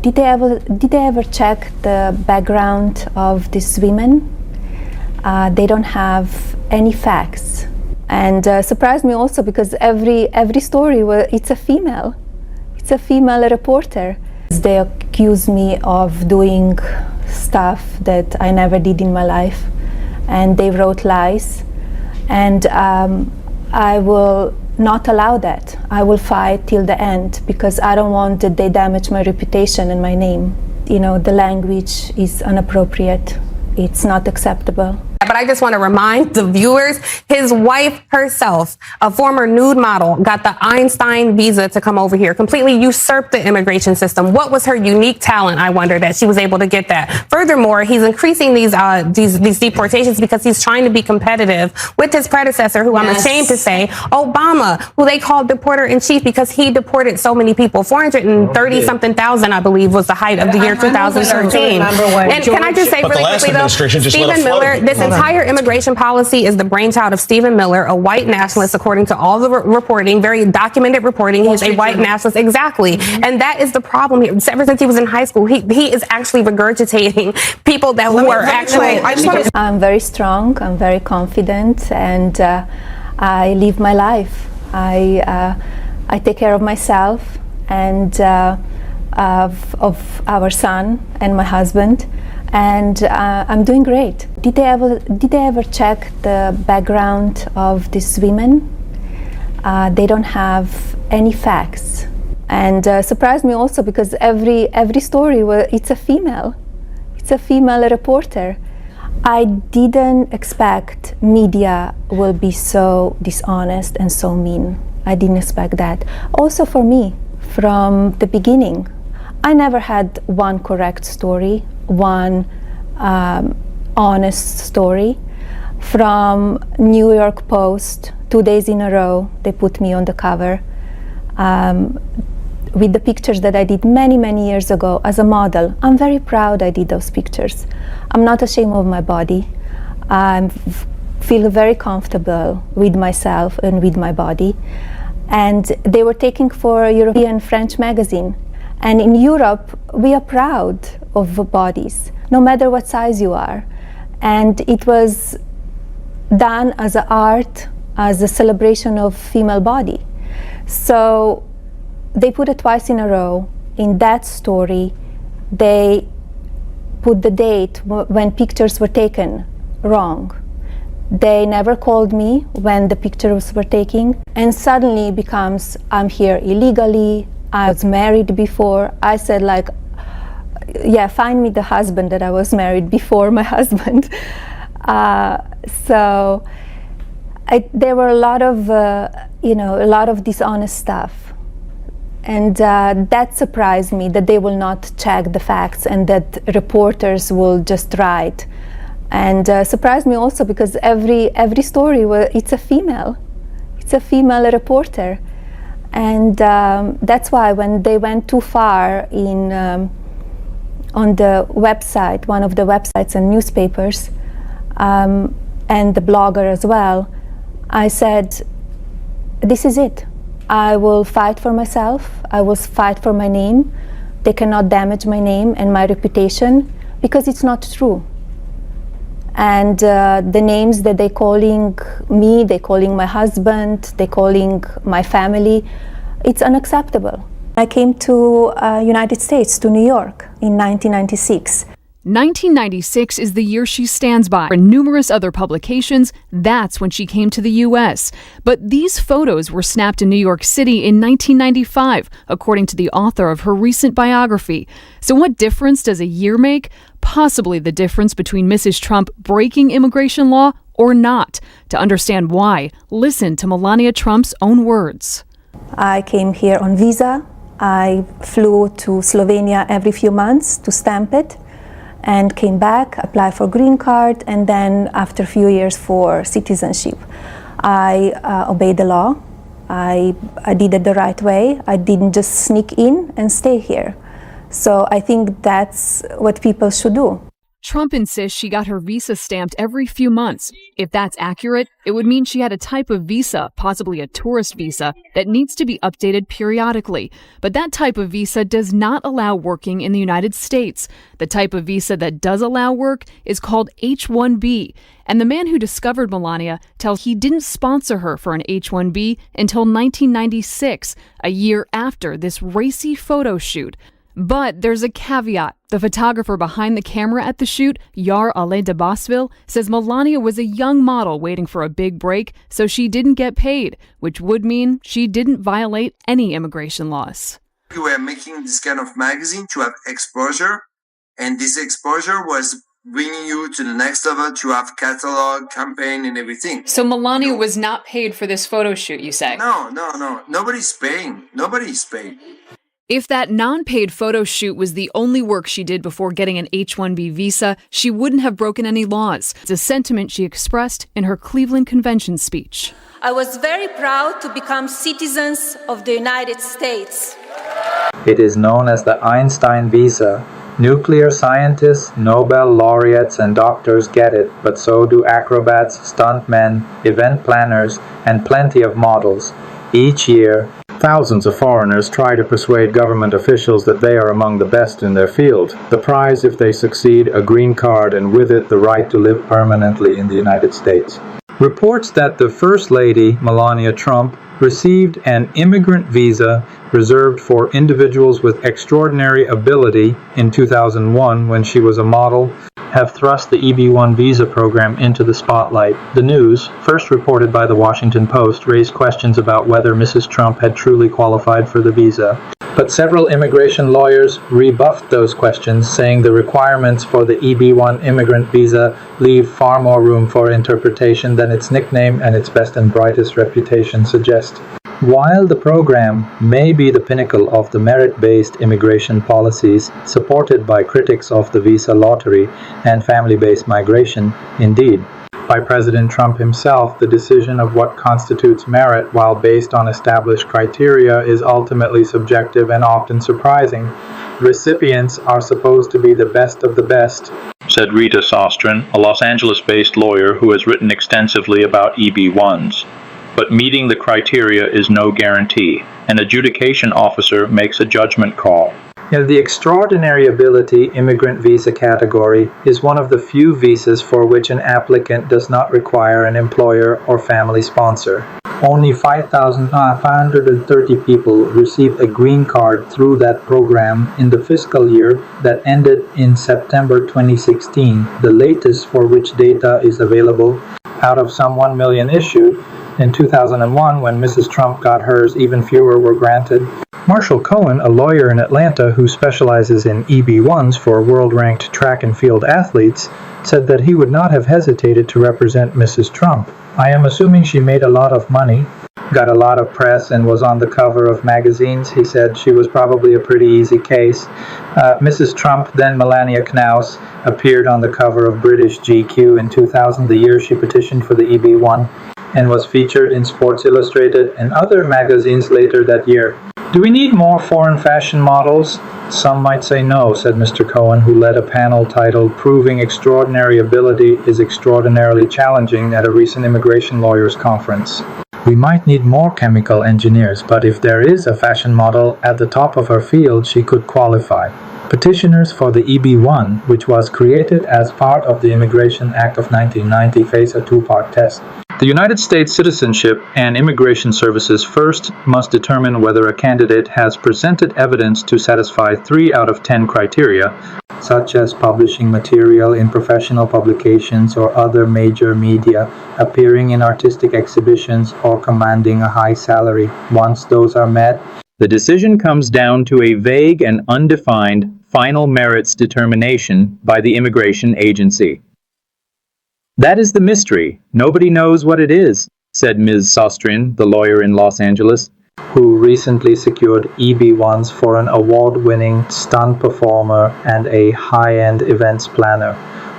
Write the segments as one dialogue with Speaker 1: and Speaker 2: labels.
Speaker 1: Did they ever check the background of these women? They don't have any facts, and surprised me also because every story it's a female reporter. They accuse me of doing stuff that I never did in my life, and they wrote lies, and I will not allow that. I will fight till the end because I don't want that they damage my reputation and my name. You know, the language is inappropriate. It's not acceptable.
Speaker 2: But I just want to remind the viewers, his wife herself, a former nude model, got the Einstein visa to come over here, completely usurped the immigration system. What was her unique talent, I wonder, that she was able to get that? Furthermore, he's increasing these deportations because he's trying to be competitive with his predecessor, who I'm ashamed to say, Obama, who they called deporter-in-chief because he deported so many people. 430-something thousand, I believe, was the height of the year 2013. And can I just say really quickly, though, Stephen Miller, this entire immigration policy is the brainchild of Stephen Miller, a white nationalist, according to all the reporting, very documented reporting. He's a white nationalist, exactly. And that is the problem here. Ever since he was in high school, he is actually regurgitating people that were actually...
Speaker 1: I'm very strong, I'm very confident, and I live my life. I take care of myself and of our son and my husband. And I'm doing great. Did they ever check the background of these women? They don't have any facts, and surprised me also because every story it's a female reporter. I didn't expect media will be so dishonest and so mean. I didn't expect that. Also for me, from the beginning, I never had one correct story, one honest story. From New York Post, 2 days in a row, they put me on the cover with the pictures that I did many years ago as a model. I'm very proud I did those pictures. I'm not ashamed of my body. I feel very comfortable with myself and with my body. And they were taken for a European French magazine. And in Europe, we are proud of bodies, no matter what size you are. And it was done as an art, as a celebration of female body. So they put it twice in a row. In that story, they put the date when pictures were taken wrong. They never called me when the pictures were taken, and suddenly it becomes, I'm here illegally, I was married before. I said, like, yeah, find me the husband that I was married before my husband. So there were a lot of dishonest stuff. And that surprised me, that they will not check the facts and that reporters will just write. And surprised me also because every story it's a female reporter. And that's why when they went too far on the website, one of the websites and newspapers, and the blogger as well, I said, this is it. I will fight for myself. I will fight for my name. They cannot damage my name and my reputation because it's not true. And the names that they're calling me, they're calling my husband, they're calling my family, it's unacceptable. I came to United States, to New York in 1996.
Speaker 3: 1996 is the year she stands by. In numerous other publications, that's when she came to the U.S. But these photos were snapped in New York City in 1995, according to the author of her recent biography. So what difference does a year make? Possibly the difference between Mrs. Trump breaking immigration law or not. To understand why, listen to Melania Trump's own words.
Speaker 1: I came here on visa. I flew to Slovenia every few months to stamp it, and came back, applied for green card, and then after a few years for citizenship. I obeyed the law. I did it the right way. I didn't just sneak in and stay here. So I think that's what people should do.
Speaker 3: Trump insists she got her visa stamped every few months. If that's accurate, it would mean she had a type of visa, possibly a tourist visa, that needs to be updated periodically. But that type of visa does not allow working in the United States. The type of visa that does allow work is called H-1B. And the man who discovered Melania tells he didn't sponsor her for an H-1B until 1996, a year after this racy photo shoot. But there's a caveat. The photographer behind the camera at the shoot, Yar Ale de Bosville, says Melania was a young model waiting for a big break, so she didn't get paid, which would mean she didn't violate any immigration laws.
Speaker 4: We were making this kind of magazine to have exposure, and this exposure was bringing you to the next level to have catalog, campaign, and everything.
Speaker 3: So Melania was not paid for this photo shoot, you say?
Speaker 4: No. Nobody's paying. Nobody's paid.
Speaker 3: If that non-paid photo shoot was the only work she did before getting an H-1B visa, she wouldn't have broken any laws. It's a sentiment she expressed in her Cleveland Convention speech.
Speaker 5: I was very proud to become citizens of the United States.
Speaker 6: It is known as the Einstein visa. Nuclear scientists, Nobel laureates, and doctors get it, but so do acrobats, stuntmen, event planners, and plenty of models. Each year, thousands of foreigners try to persuade government officials that they are among the best in their field. The prize, if they succeed, a green card, and with it the right to live permanently in the United States. Reports that the First Lady, Melania Trump, received an immigrant visa reserved for individuals with extraordinary ability in 2001 when she was a model have thrust the EB-1 visa program into the spotlight. The news, first reported by the Washington Post, raised questions about whether Mrs. Trump had truly qualified for the visa. But several immigration lawyers rebuffed those questions, saying the requirements for the EB-1 immigrant visa leave far more room for interpretation than its nickname and its best and brightest reputation suggest. While the program may be the pinnacle of the merit-based immigration policies supported by critics of the visa lottery and family-based migration, indeed, by President Trump himself, the decision of what constitutes merit, while based on established criteria, is ultimately subjective and often surprising. Recipients are supposed to be the best of the best,
Speaker 7: said Rita Sostrin, a Los Angeles-based lawyer who has written extensively about EB-1s. But meeting the criteria is no guarantee. An adjudication officer makes a judgment call.
Speaker 6: The extraordinary ability immigrant visa category is one of the few visas for which an applicant does not require an employer or family sponsor. Only 5,530 people received a green card through that program in the fiscal year that ended in September 2016, the latest for which data is available. Out of some 1 million issued, in 2001, when Mrs. Trump got hers, even fewer were granted. Marshall Cohen, a lawyer in Atlanta who specializes in EB-1s for world-ranked track and field athletes, said that he would not have hesitated to represent Mrs. Trump. I am assuming she made a lot of money, got a lot of press, and was on the cover of magazines. He said she was probably a pretty easy case. Mrs. Trump, then Melania Knaus, appeared on the cover of British GQ in 2000, the year she petitioned for the EB-1, and was featured in Sports Illustrated and other magazines later that year. Do we need more foreign fashion models? Some might say no, said Mr. Cohen, who led a panel titled Proving Extraordinary Ability is Extraordinarily Challenging at a recent immigration lawyers conference. We might need more chemical engineers, but if there is a fashion model at the top of her field, she could qualify. Petitioners for the EB-1, which was created as part of the Immigration Act of 1990, face a two-part test. The United States Citizenship and Immigration Services first must determine whether a candidate has presented evidence to satisfy 3 out of 10 criteria, such as publishing material in professional publications or other major media, appearing in artistic exhibitions, or commanding a high salary. Once those are met, the decision comes down to a vague and undefined final merits determination by the immigration agency. That is the mystery. Nobody knows what it is, said Ms. Sostrin, the lawyer in Los Angeles, who recently secured EB-1s for an award-winning stunt performer and a high-end events planner.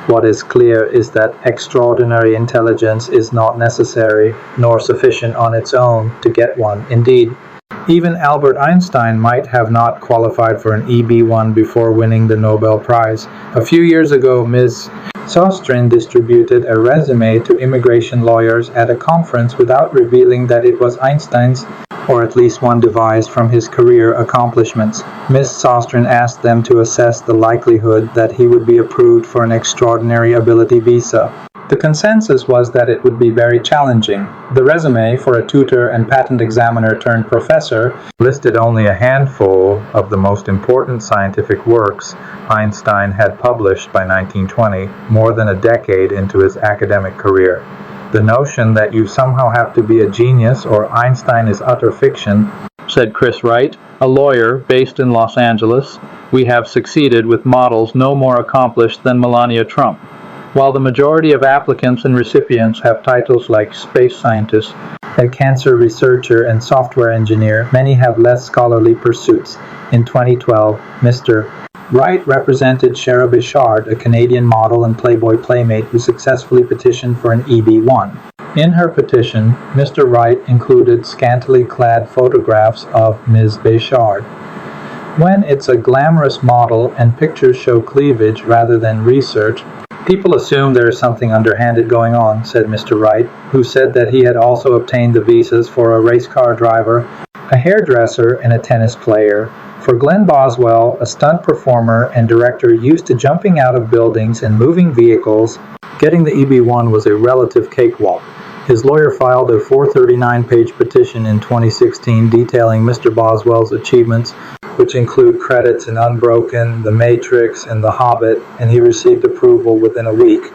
Speaker 6: What is clear is that extraordinary intelligence is not necessary nor sufficient on its own to get one. Indeed, Even Albert Einstein might have not qualified for an EB1 before winning the Nobel Prize. A few years ago, Ms. Sostrin distributed a resume to immigration lawyers at a conference without revealing that it was Einstein's, or at least one devised from his career accomplishments. Ms. Sostrin asked them to assess the likelihood that he would be approved for an extraordinary ability visa. The consensus was that it would be very challenging. The resume for a tutor and patent examiner turned professor listed only a handful of the most important scientific works Einstein had published by 1920, more than a decade into his academic career. The notion that you somehow have to be a genius or Einstein is utter fiction, said Chris Wright, a lawyer based in Los Angeles. We have succeeded with models no more accomplished than Melania Trump. While the majority of applicants and recipients have titles like space scientist, a cancer researcher, and software engineer, many have less scholarly pursuits. In 2012, Mr. Wright represented Shara Bichard, a Canadian model and Playboy playmate who successfully petitioned for an EB1. In her petition, Mr. Wright included scantily clad photographs of Ms. Bichard. When it's a glamorous model and pictures show cleavage rather than research, people assume there is something underhanded going on, said Mr. Wright, who said that he had also obtained the visas for a race car driver, a hairdresser, and a tennis player. For Glenn Boswell, a stunt performer and director used to jumping out of buildings and moving vehicles, getting the EB1 was a relative cakewalk. His lawyer filed a 439-page petition in 2016 detailing Mr. Boswell's achievements, which include credits in Unbroken, The Matrix, and The Hobbit, and he received approval within a week.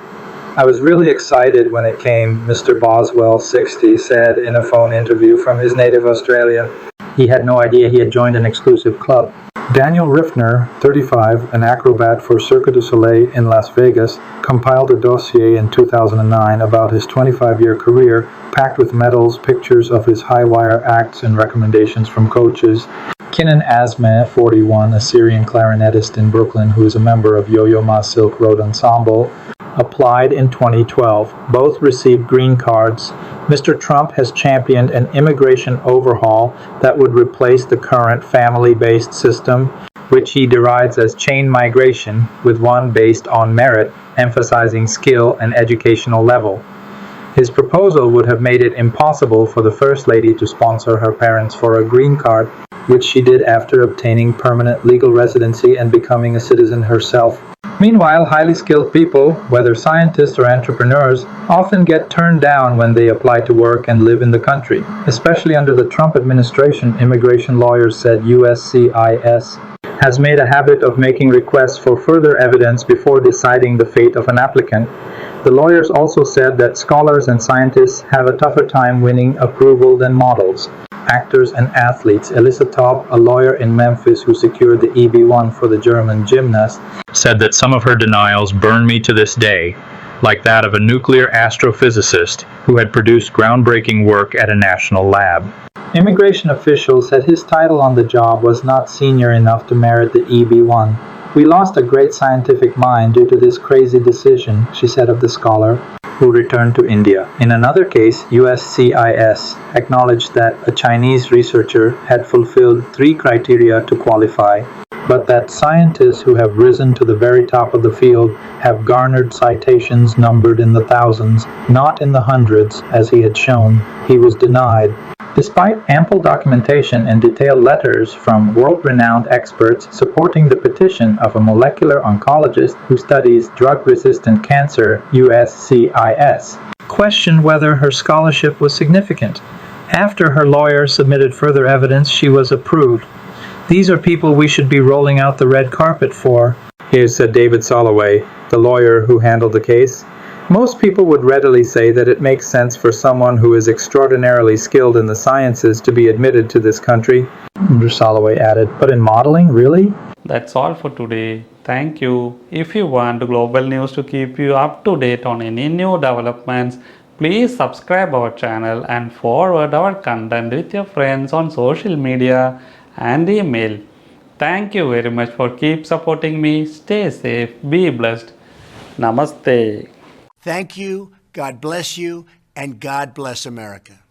Speaker 6: I was really excited when it came, Mr. Boswell, 60, said in a phone interview from his native Australia. He had no idea he had joined an exclusive club. Daniel Riffner, 35, an acrobat for Cirque du Soleil in Las Vegas, compiled a dossier in 2009 about his 25-year career, packed with medals, pictures of his high-wire acts, and recommendations from coaches. Kinan Azmeh, 41, a Syrian clarinetist in Brooklyn who is a member of Yo-Yo Ma Silk Road Ensemble, applied in 2012. Both received green cards. Mr. Trump has championed an immigration overhaul that would replace the current family-based system, which he derides as chain migration, with one based on merit, emphasizing skill and educational level. His proposal would have made it impossible for the First Lady to sponsor her parents for a green card, which she did after obtaining permanent legal residency and becoming a citizen herself. Meanwhile, highly skilled people, whether scientists or entrepreneurs, often get turned down when they apply to work and live in the country. Especially under the Trump administration, immigration lawyers said USCIS has made a habit of making requests for further evidence before deciding the fate of an applicant. The lawyers also said that scholars and scientists have a tougher time winning approval than models, actors, and athletes. Elissa Taub, a lawyer in Memphis who secured the EB1 for the German gymnast, said that some of her denials burn me to this day, like that of a nuclear astrophysicist who had produced groundbreaking work at a national lab. Immigration officials said his title on the job was not senior enough to merit the EB1. We lost a great scientific mind due to this crazy decision, she said of the scholar, who returned to India. In another case, USCIS acknowledged that a Chinese researcher had fulfilled 3 criteria to qualify, but that scientists who have risen to the very top of the field have garnered citations numbered in the thousands, not in the hundreds, as he had shown. He was denied. Despite ample documentation and detailed letters from world-renowned experts supporting the petition of a molecular oncologist who studies drug-resistant cancer, USCIS, questioned whether her scholarship was significant. After her lawyer submitted further evidence, she was approved. These are people we should be rolling out the red carpet for, said David Soloway, the lawyer who handled the case. Most people would readily say that it makes sense for someone who is extraordinarily skilled in the sciences to be admitted to this country, Soloway added. But in modeling, really?
Speaker 8: That's all for today. Thank you. If you want Global News to keep you up to date on any new developments, please subscribe our channel and forward our content with your friends on social media and email. Thank you very much for keep supporting me. Stay safe, be blessed. Namaste.
Speaker 9: Thank you, God bless you, and God bless America.